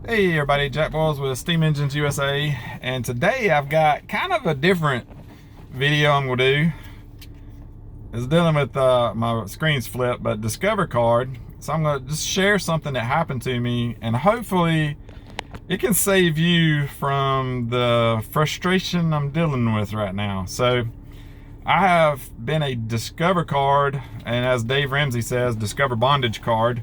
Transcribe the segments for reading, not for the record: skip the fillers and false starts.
Hey everybody, Jack Boyles with Steam Engines USA, and today I've got kind of a different video I'm gonna do. It's dealing with my screen's flipped, but Discover card. So I'm gonna just share something that happened to me, and hopefully it can save you from the frustration I'm dealing with right now. So I have been a Discover card, and as Dave Ramsey says, Discover bondage card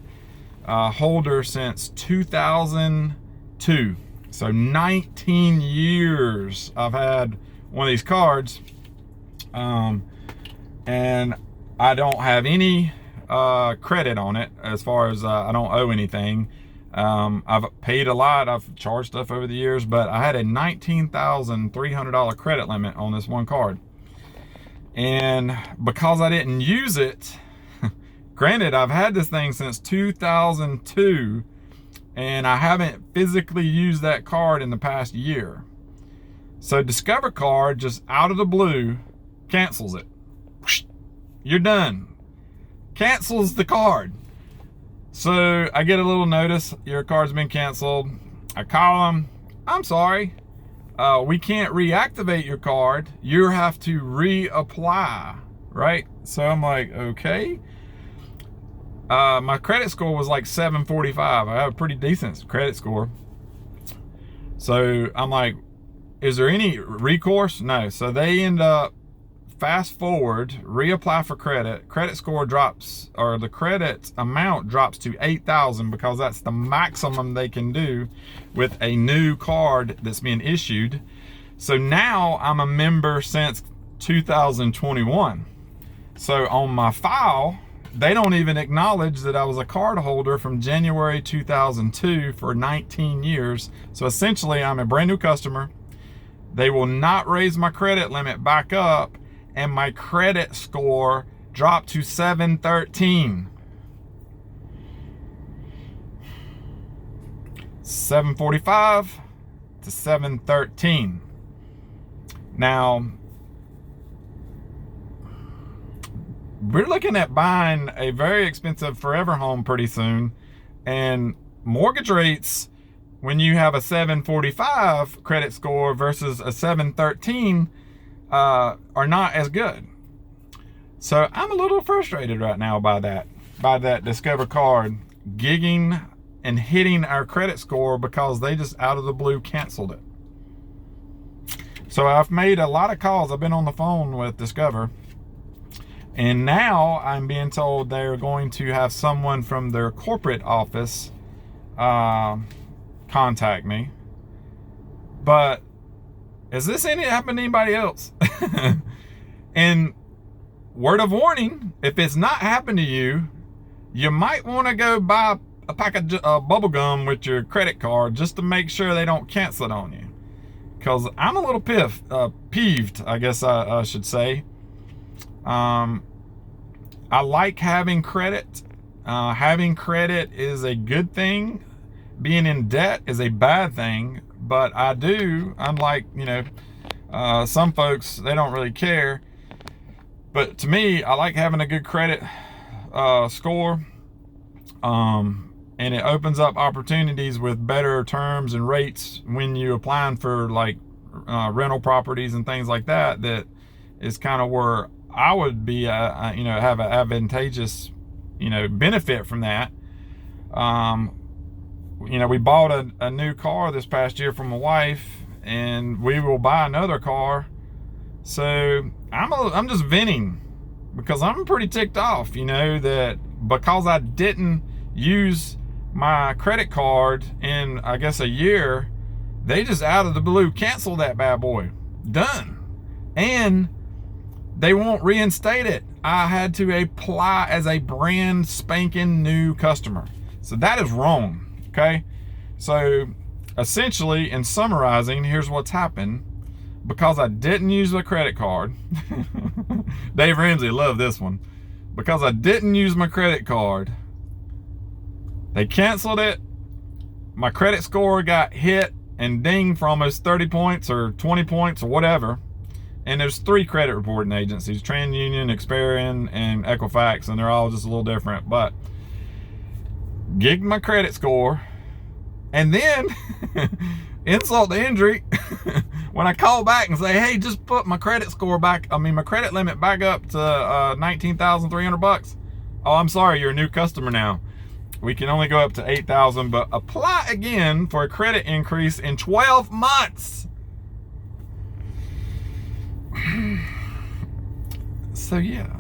holder since 2002. So 19 years I've had one of these cards, and I don't have any credit on it as far as I don't owe anything. I've paid a lot, I've charged stuff over the years, but I had a $19,300 credit limit on this one card. And because I didn't use it, granted, I've had this thing since 2002, and I haven't physically used that card in the past year. So Discover card just out of the blue cancels it. You're done. Cancels the card. So I get a little notice, your card's been canceled. I call them, I'm sorry, we can't reactivate your card. You have to reapply, right? So I'm like, okay. My credit score was like 745. I have a pretty decent credit score. So I'm like, is there any recourse? No. So they end up, fast forward, reapply for credit score drops, or the credit amount drops to 8,000, because that's the maximum they can do with a new card that's being issued. So now I'm a member since 2021. So on my file, they don't even acknowledge that I was a card holder from January 2002 for 19 years. So essentially I'm a brand new customer. They will not raise my credit limit back up, and my credit score dropped to 713. 745 to 713. Now, we're looking at buying a very expensive forever home pretty soon, and mortgage rates, when you have a 745 credit score versus a 713, are not as good. So I'm a little frustrated right now by that Discover card gigging and hitting our credit score because they just out of the blue canceled it. So I've made a lot of calls. I've been on the phone with Discover, and now I'm being told they're going to have someone from their corporate office contact me. But is this happening to anybody else? And word of warning, if it's not happened to you, you might want to go buy a pack of bubble gum with your credit card just to make sure they don't cancel it on you. Because I'm a little peeved, I guess I should say. I like having credit. Having credit is a good thing. Being in debt is a bad thing. But I do, unlike, some folks, they don't really care. But to me, I like having a good credit score. And it opens up opportunities with better terms and rates when you're applying for like rental properties and things like that. That is kind of where I would be, have an advantageous, benefit from that. We bought a new car this past year for my wife, and we will buy another car. So I'm just venting because I'm pretty ticked off, that because I didn't use my credit card in, I guess, a year, they just out of the blue cancel that bad boy. Done. And they won't reinstate it. I had to apply as a brand spanking new customer. So that is wrong. Okay. So essentially, in summarizing, here's what's happened. Because I didn't use the credit card, Dave Ramsey loved this one. Because I didn't use my credit card, they canceled it. My credit score got hit and dinged for almost 30 points or 20 points or whatever. And there's 3 credit reporting agencies: TransUnion, Experian, and Equifax, and they're all just a little different. But gigged my credit score, And then, insult to injury, when I call back and say, hey, just put my credit score back, my credit limit back up to $19,300. Oh, I'm sorry, you're a new customer now. We can only go up to 8,000, but apply again for a credit increase in 12 months. So yeah,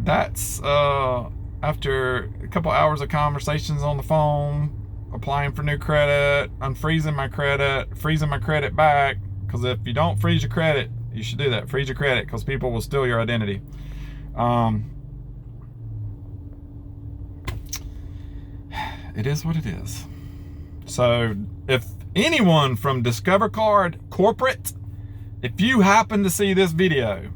that's after a couple hours of conversations on the phone, applying for new credit, unfreezing my credit, freezing my credit back, because if you don't freeze your credit, you should do that. Freeze your credit, because people will steal your identity. It is what it is. So if anyone from Discover Card Corporate, if you happen to see this video,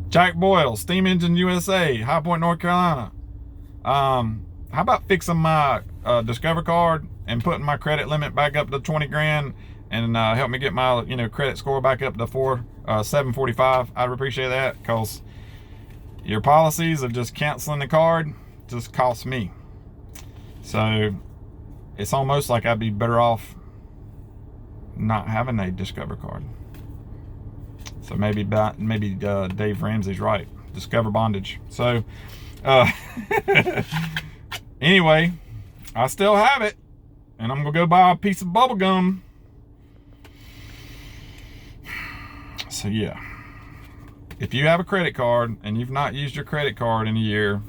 Jack Boyle, Steam Engine USA, High Point, North Carolina, how about fixing my Discover Card and putting my credit limit back up to 20 grand and help me get my credit score back up to 745? I'd appreciate that, because your policies of just canceling the card just cost me. So it's almost like I'd be better off not having a Discover Card. So maybe Dave Ramsey's right. Discover bondage. So anyway, I still have it, and I'm gonna go buy a piece of bubble gum. So yeah, if you have a credit card and you've not used your credit card in a year,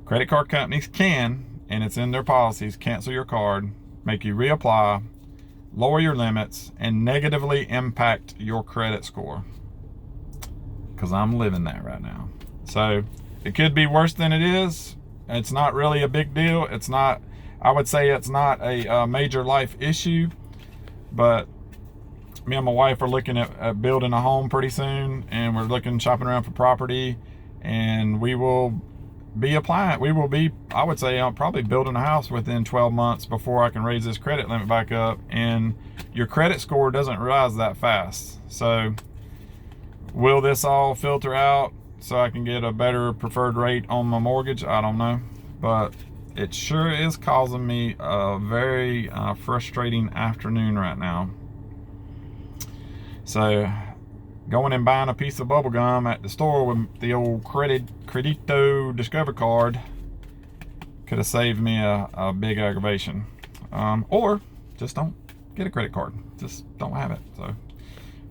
credit card companies can, and it's in their policies, cancel your card, make you reapply, lower your limits, and negatively impact your credit score. Because I'm living that right now. So it could be worse than it is. It's not really a big deal. It's not, I would say it's not a major life issue, but me and my wife are looking at building a home pretty soon, and we're shopping around for property, and we will be applying. We will be, I would say, probably building a house within 12 months before I can raise this credit limit back up. And your credit score doesn't rise that fast. So will this all filter out so I can get a better preferred rate on my mortgage? I don't know, but it sure is causing me a very frustrating afternoon right now. So going and buying a piece of bubble gum at the store with the old Credito Discover Card could have saved me a big aggravation. Or just don't get a credit card. Just don't have it. So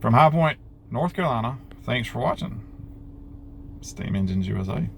from High Point, North Carolina, thanks for watching. Steam Engines USA.